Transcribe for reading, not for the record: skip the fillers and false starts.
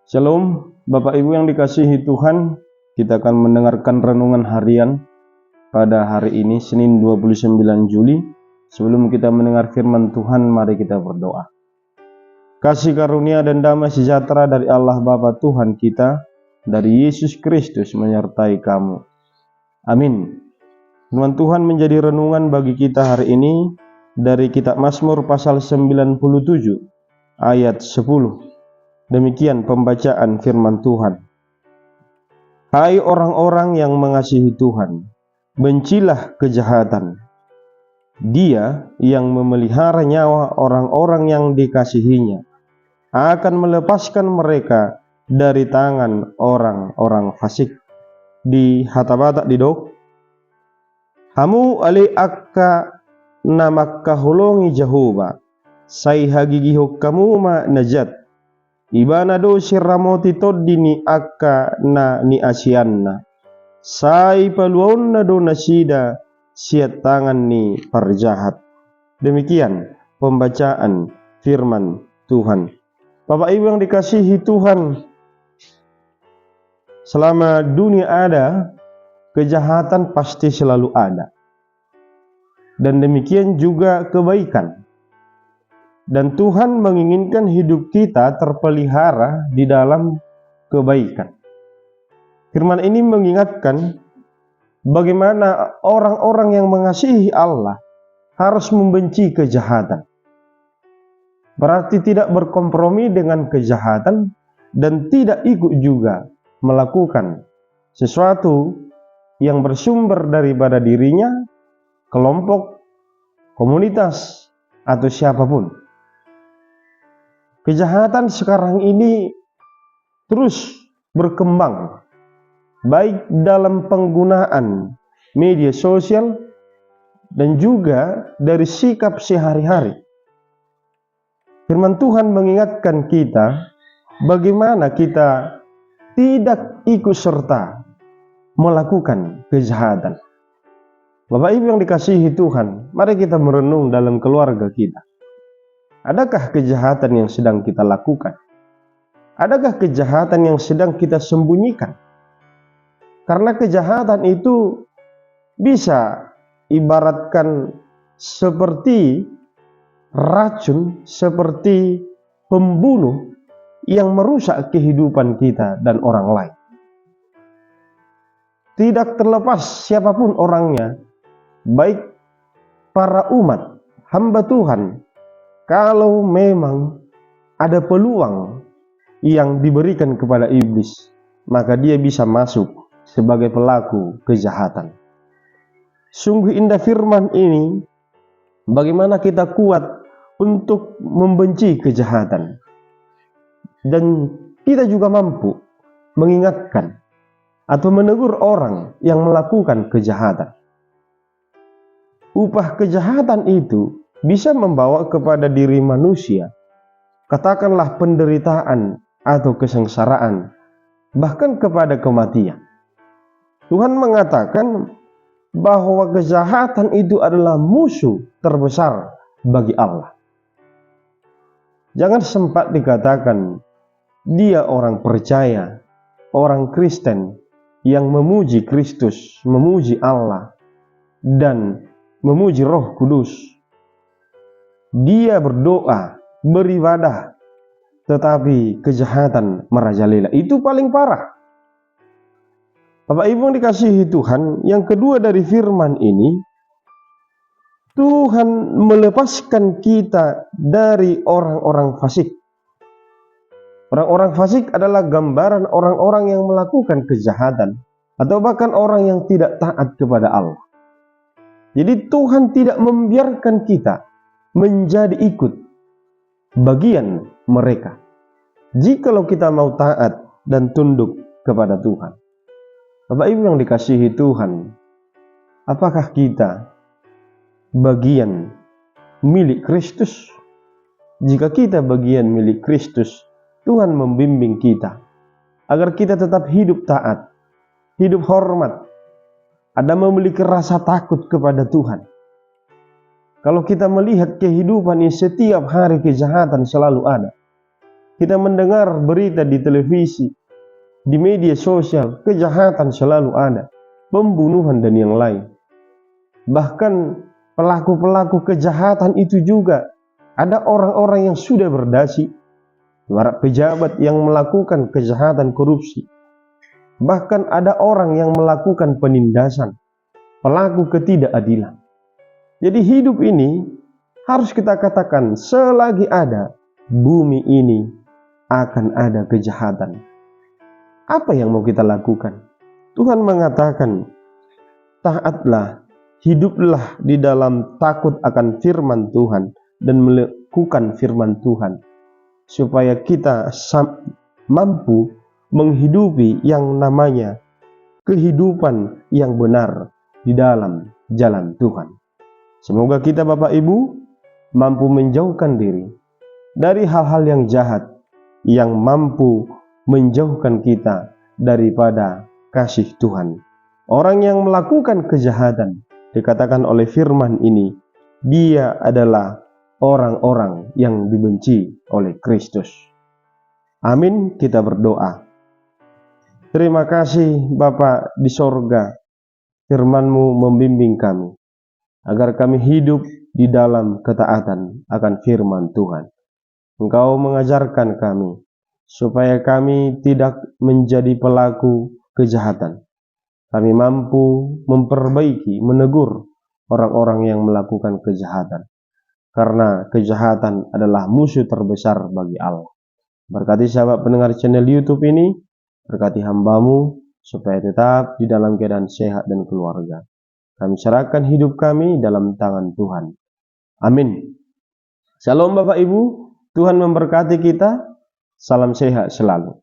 Shalom, Bapak Ibu yang dikasihi Tuhan, kita akan mendengarkan renungan harian pada hari ini, Senin 29 Juli. Sebelum kita mendengar firman Tuhan, mari kita berdoa. Kasih karunia dan damai sejahtera dari Allah Bapa Tuhan kita, dari Yesus Kristus menyertai kamu. Amin. Firman Tuhan menjadi renungan bagi kita hari ini dari kitab Mazmur pasal 97 ayat 10. Demikian pembacaan firman Tuhan. Hai orang-orang yang mengasihi Tuhan, bencilah kejahatan. Dia yang memelihara nyawa orang-orang yang dikasihinya akan melepaskan mereka dari tangan orang-orang fasik. Di hatabatak didok, hamu ali akka namakka hulongi Jehovah, sai hagigiho kamu ma najat. Ibana do siramoti toddini akka na ni asianna, sai paluonna do nasida siat tangan ni parjahat. Demikian pembacaan firman Tuhan. Bapak Ibu yang dikasihi Tuhan, selama dunia ada, kejahatan pasti selalu ada. Dan demikian juga kebaikan. Dan Tuhan menginginkan hidup kita terpelihara di dalam kebaikan. Firman ini mengingatkan bagaimana orang-orang yang mengasihi Allah harus membenci kejahatan. Berarti tidak berkompromi dengan kejahatan dan tidak ikut juga melakukan sesuatu yang bersumber daripada dirinya, kelompok, komunitas, atau siapapun. Kejahatan sekarang ini terus berkembang, baik dalam penggunaan media sosial dan juga dari sikap sehari-hari. Firman Tuhan mengingatkan kita bagaimana kita tidak ikut serta melakukan kejahatan. Bapak Ibu yang dikasihi Tuhan, mari kita merenung dalam keluarga kita. Adakah kejahatan yang sedang kita lakukan? Adakah kejahatan yang sedang kita sembunyikan? Karena kejahatan itu bisa ibaratkan seperti racun, seperti pembunuh yang merusak kehidupan kita dan orang lain. Tidak terlepas siapapun orangnya, baik para umat, hamba Tuhan, kalau memang ada peluang yang diberikan kepada iblis, maka dia bisa masuk sebagai pelaku kejahatan. Sungguh indah firman ini, bagaimana kita kuat untuk membenci kejahatan. Dan kita juga mampu mengingatkan atau menegur orang yang melakukan kejahatan. Upah kejahatan itu bisa membawa kepada diri manusia, katakanlah penderitaan atau kesengsaraan, bahkan kepada kematian. Tuhan mengatakan bahwa kejahatan itu adalah musuh terbesar bagi Allah. Jangan sempat dikatakan dia orang percaya, orang Kristen yang memuji Kristus, memuji Allah, dan memuji Roh Kudus. Dia berdoa, beribadah, tetapi kejahatan merajalela. Itu paling parah. Bapak Ibu yang dikasihi Tuhan, yang kedua dari firman ini, Tuhan melepaskan kita dari orang-orang fasik. Orang-orang fasik adalah gambaran orang-orang yang melakukan kejahatan, atau bahkan orang yang tidak taat kepada Allah. Jadi Tuhan tidak membiarkan kita menjadi ikut bagian mereka, jikalau kita mau taat dan tunduk kepada Tuhan. Bapak Ibu yang dikasihi Tuhan, apakah kita bagian milik Kristus? Jika kita bagian milik Kristus, Tuhan membimbing kita agar kita tetap hidup taat, hidup hormat, ada memiliki rasa takut kepada Tuhan. Kalau kita melihat kehidupan ini, setiap hari kejahatan selalu ada. kita mendengar berita di televisi, di media sosial, kejahatan selalu ada, pembunuhan dan yang lain. Bahkan pelaku-pelaku kejahatan itu juga ada orang-orang yang sudah berdasi, para pejabat yang melakukan kejahatan korupsi. Bahkan ada orang yang melakukan penindasan, pelaku ketidakadilan. Jadi hidup ini harus kita katakan, selagi ada bumi ini akan ada kejahatan. Apa yang mau kita lakukan? Tuhan mengatakan, taatlah, hiduplah di dalam takut akan firman Tuhan dan melakukan firman Tuhan, supaya kita mampu menghidupi yang namanya kehidupan yang benar di dalam jalan Tuhan. Semoga kita Bapak Ibu mampu menjauhkan diri dari hal-hal yang jahat yang mampu menjauhkan kita daripada kasih Tuhan. Orang yang melakukan kejahatan, dikatakan oleh firman ini, dia adalah orang-orang yang dibenci oleh Kristus. Amin, kita berdoa. Terima kasih Bapa di sorga, firman-Mu membimbing kami, agar kami hidup di dalam ketaatan akan firman Tuhan. Engkau mengajarkan kami, supaya kami tidak menjadi pelaku kejahatan. Kami mampu memperbaiki, menegur orang-orang yang melakukan kejahatan. Karena kejahatan adalah musuh terbesar bagi Allah. Berkati sahabat pendengar channel YouTube ini, berkati hamba-Mu, supaya tetap di dalam keadaan sehat dan keluarga. Kami serahkan hidup kami dalam tangan Tuhan. Amin. Shalom Bapak Ibu, Tuhan memberkati kita. Salam sehat selalu.